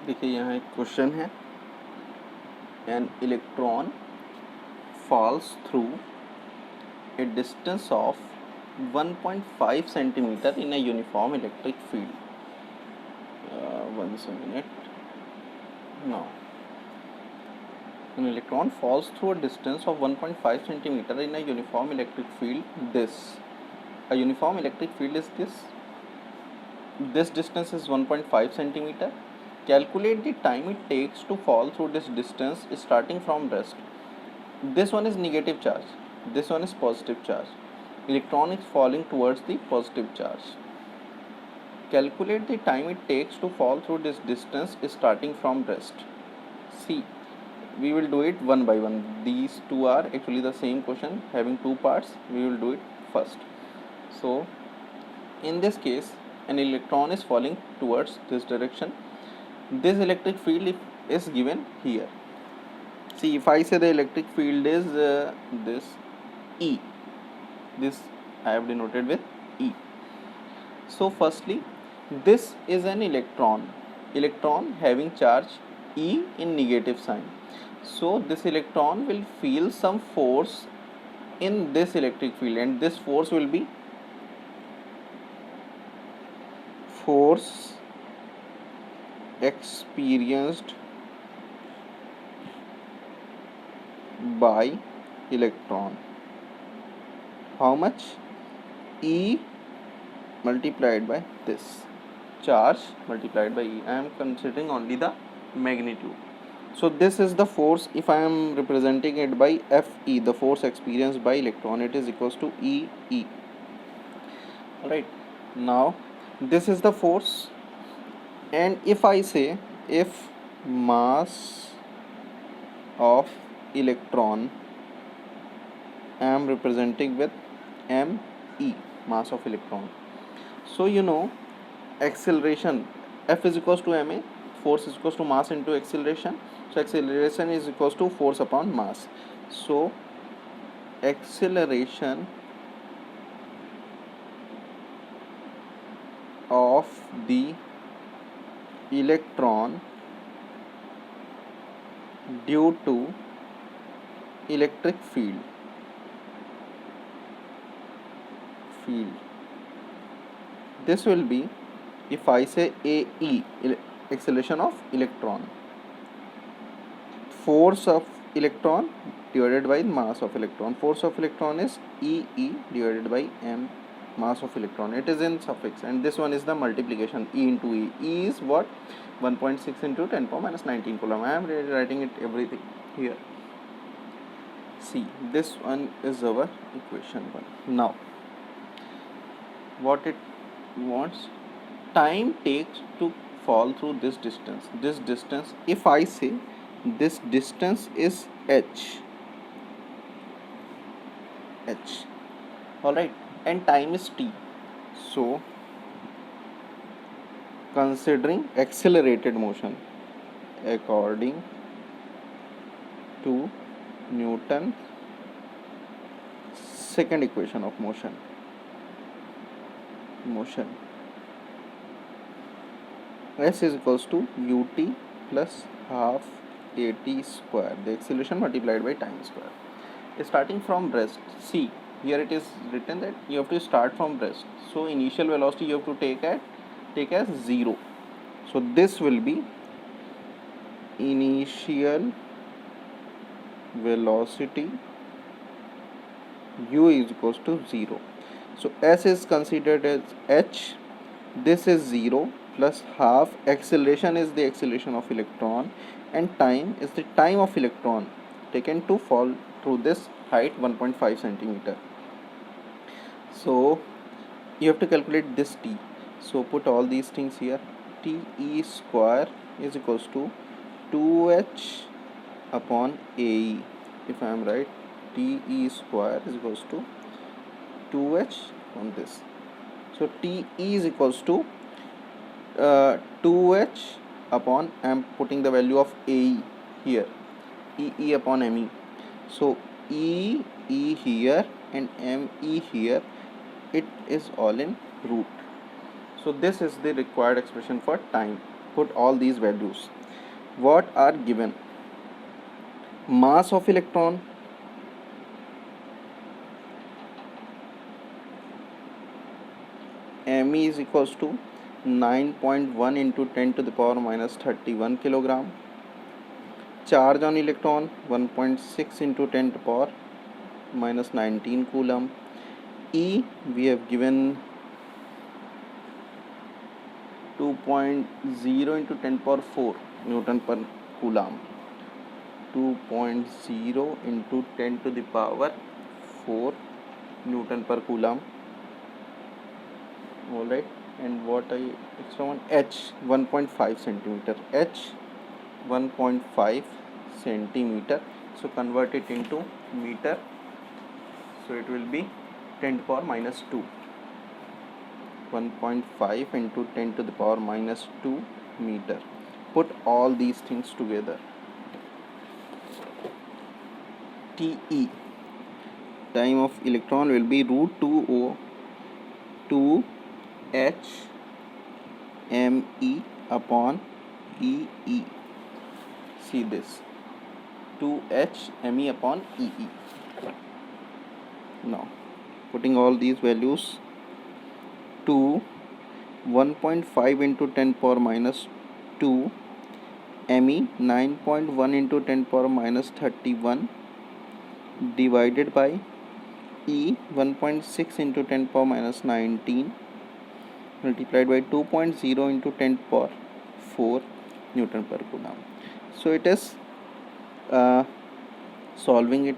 देखिए यहाँ एक क्वेश्चन है, an electron falls through a distance of 1.5 centimeter in a uniform electric field. Once a minute. Now, an electron falls through a distance of 1.5 centimeter in a uniform electric field. A uniform electric field is this. This distance is 1.5 centimeter. Calculate the time it takes to fall through this distance starting from rest. This one is negative charge, this one is positive charge. Electron is falling towards the positive charge. Calculate the time it takes to fall through this distance starting from rest. See, we will do it one by one. These two are actually the same question having two parts. We will do it first. So in this case, an electron is falling towards this direction. This electric field is given here. See, if I say the electric field is this E, this I have denoted with E. So firstly, this is an electron having charge E in negative sign. So this electron will feel some force in this electric field, and this force will be force experienced by electron. How much? E multiplied by this charge multiplied by E. I am considering only the magnitude. So this is the force. If I am representing it by Fe, the force experienced by electron, it is equals to E. Alright, now this is the force, and if I say if mass of electron I am representing with me, mass of electron. So you know acceleration, F is equals to ma, force is equals to mass into acceleration. So acceleration is equals to force upon mass. So acceleration of the electron due to electric field. This will be, if I say AE, acceleration of electron, force of electron divided by mass of electron. Force of electron is EE divided by m, mass of electron. It is in suffix, and this one is the multiplication, E into E. E is what? 1.6 into 10 power minus 19 coulomb. I am writing it everything here. See, this one is our equation 1. Now, what it wants, time takes to fall through this distance. This distance, if I say this distance is h, alright, and time is t. So considering accelerated motion according to Newton's second equation of motion, S is equals to ut plus half at square, the acceleration multiplied by time square. Starting from rest, see here it is written that you have to start from rest. So initial velocity you have to take as 0. So this will be initial velocity u is equals to 0. So S is considered as h, this is 0 plus half, acceleration is the acceleration of electron, and time is the time of electron taken to fall through this height 1.5 centimeter. So you have to calculate this t. So put all these things here. Te square is equals to 2h upon ae. If I am right, Te square is equals to 2h on this. So Te is equals to 2h upon, I am putting the value of ae here, E upon me. So E here and me here, it is all in root. So this is the required expression for time. Put all these values. what are given? Mass of electron, Me is equals to 9.1 into 10 to the power minus 31 kilogram. Charge on electron 1.6 into 10 to the power minus 19 coulomb. E we have given 2.0 into 10 power 4 Newton per coulomb. 2.0 into 10 to the power 4 Newton per coulomb. Alright, and what extra one? H 1.5 centimeter. H 1.5 centimeter. So convert it into meter. So it will be 10 to the power minus 2. 1.5 into 10 to the power minus 2 meter. Put all these things together. TE, time of electron, will be root 2 H ME upon EE. See this, 2H ME upon EE. Now putting all these values, 1.5 into 10 power minus 2 ME 9.1 into 10 power minus 31 divided by E 1.6 into 10 power minus 19 multiplied by 2.0 into 10 power 4 Newton per coulomb. So it is solving it,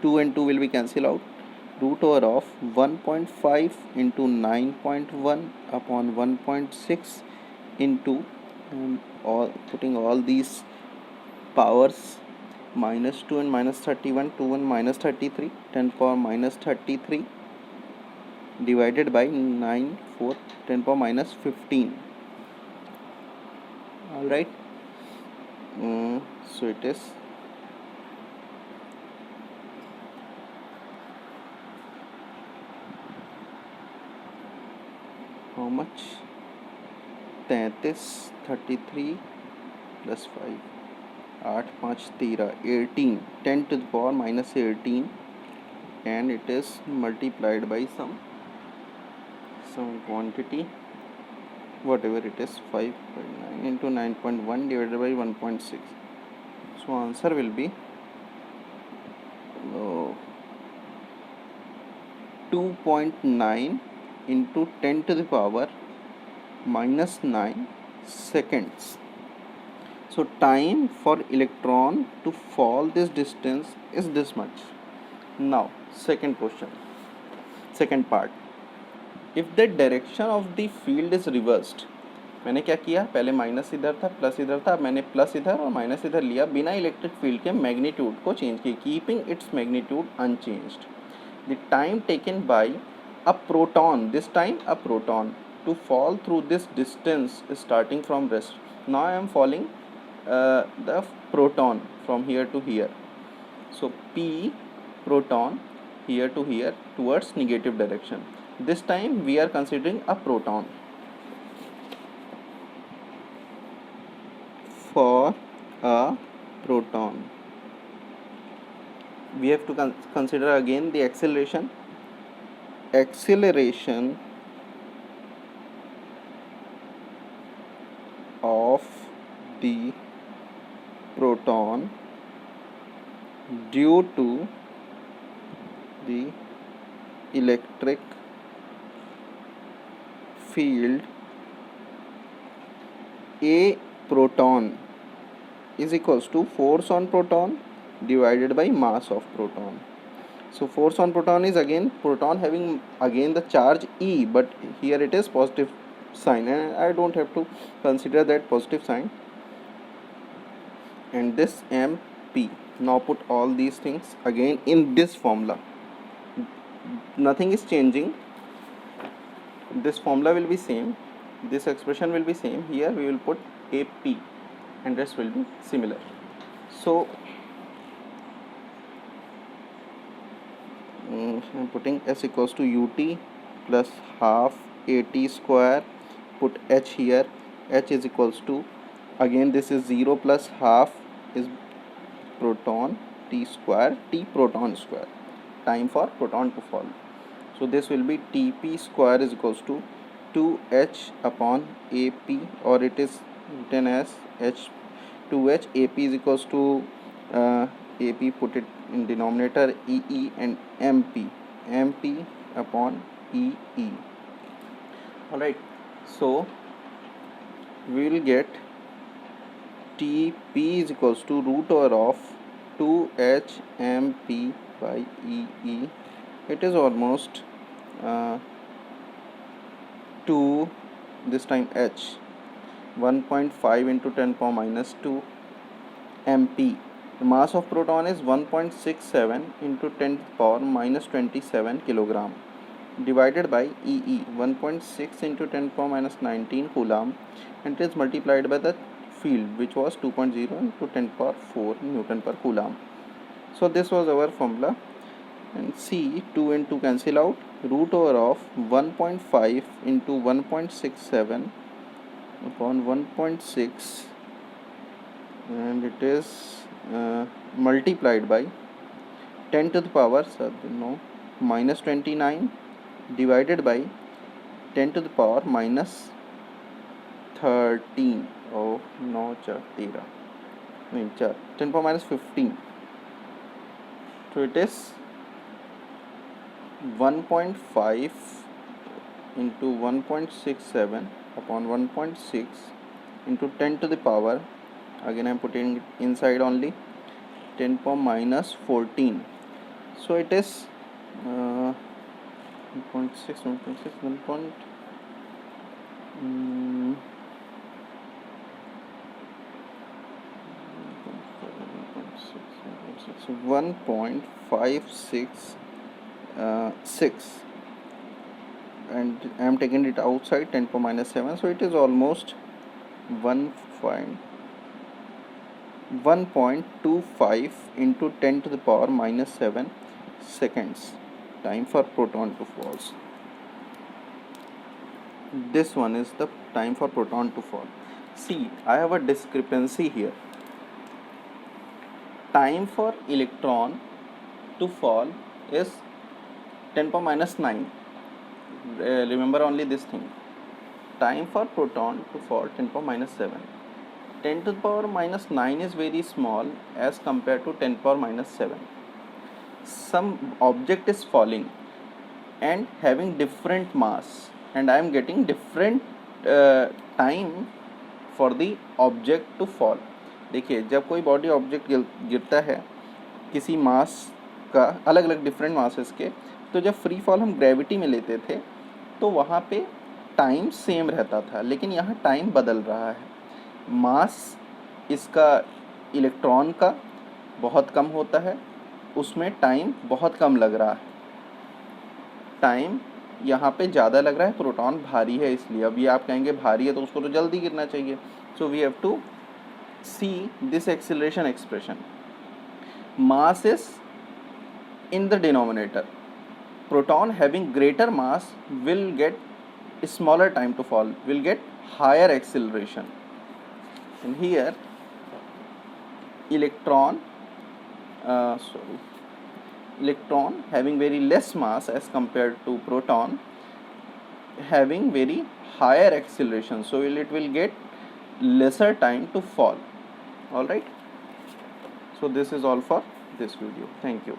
2 and 2 will be cancelled out. Root over of 1.5 into 9.1 upon 1.6 into putting all these powers, minus 2 and minus 31, 2 and minus 33, 10 power minus 33 divided by 9, 4, 10 power minus 15. Alright, so it is how much? 33, 33 plus 5, 8, 5, 13, 18, 10 to the power minus 18, and it is multiplied by some quantity, whatever it is, 5.9 into 9.1 divided by 1.6. So answer will be 2.9 into 10 to the power minus 9 seconds. So time for electron to fall this distance is this much. Now second question, second part. If the direction of the field is reversed, मैंने क्या किया, पहले minus इधर था plus इधर था, मैंने plus इधर और माइनस इधर लिया बिना इलेक्ट्रिक फील्ड के मैग्नीट्यूड को चेंज किए, keeping its magnitude unchanged. The time taken by a proton, this time a proton, to fall through this distance starting from rest. Now I am falling the proton from here to here. So P proton here to here towards negative direction. This time we are considering a proton. For a proton, we have to consider again the acceleration. Acceleration of the proton due to the electric field. A proton is equals to force on proton divided by mass of proton. So force on proton is again proton having again the charge E, but here it is positive sign and I don't have to consider that positive sign, and this MP. Now put all these things again in this formula. Nothing is changing. This formula will be same. This expression will be same. Here we will put AP and rest will be similar. So I'm putting S equals to UT plus half AT square. Put H here. H is equals to again this is 0 plus half is proton t square, t proton square, time for proton to fall. So this will be Tp square is equals to 2h upon Ap, or it is written as h 2h. Ap is equals to Ap, put it in denominator, Ee, and Mp upon Ee. Alright, so we will get Tp is equals to root over of 2h Mp by Ee. It is almost 2 this time h, 1.5 into 10 power minus 2 Mp. The mass of proton is 1.67 into 10 power minus 27 kilogram divided by Ee, 1.6 into 10 power minus 19 coulomb, and it is multiplied by the field, which was 2.0 into 10 power 4 Newton per coulomb. So this was our formula, and see 2 and 2 cancel out, root over of 1.5 into 1.67 upon 1.6, and it is multiplied by 10 to the power minus 29 divided by 10 to the power minus 13. Oh no, 13 नहीं 4, 10 power minus 15. So it is 1.5 into 1.67 upon 1.6 into 10 to the power, again I am putting it inside only, 10 power minus 14. So it is 1.6, 1.566, and I am taking it outside, 10 power minus 7, so it is almost 1.25 into 10 to the power minus 7 seconds, time for proton to fall. This one is the time for proton to fall. See, I have a discrepancy here. Time for electron to fall is 10 power minus 9. Remember only this thing. Time for proton to fall 10 power minus 7. 10 to the power minus 9 is very small as compared to 10 power minus 7. Some object is falling and having different mass, and I am getting different time for the object to fall. देखिए, जब कोई body object गिरता है किसी मास का, अलग अलग different masses के, तो जब फ्री फॉल हम ग्रेविटी में लेते थे तो वहाँ पे टाइम सेम रहता था, लेकिन यहाँ टाइम बदल रहा है. मास इसका इलेक्ट्रॉन का बहुत कम होता है, उसमें टाइम बहुत कम लग रहा है. टाइम यहाँ पे ज़्यादा लग रहा है, प्रोटॉन भारी है इसलिए. अब ये आप कहेंगे भारी है तो उसको तो जल्दी गिरना चाहिए. So we have to see this acceleration expression. Mass is in the denominator. Proton having greater mass will get smaller time to fall, will get higher acceleration. And here electron having very less mass as compared to proton having very higher acceleration, so it will get lesser time to fall. All right, so this is all for this video. Thank you.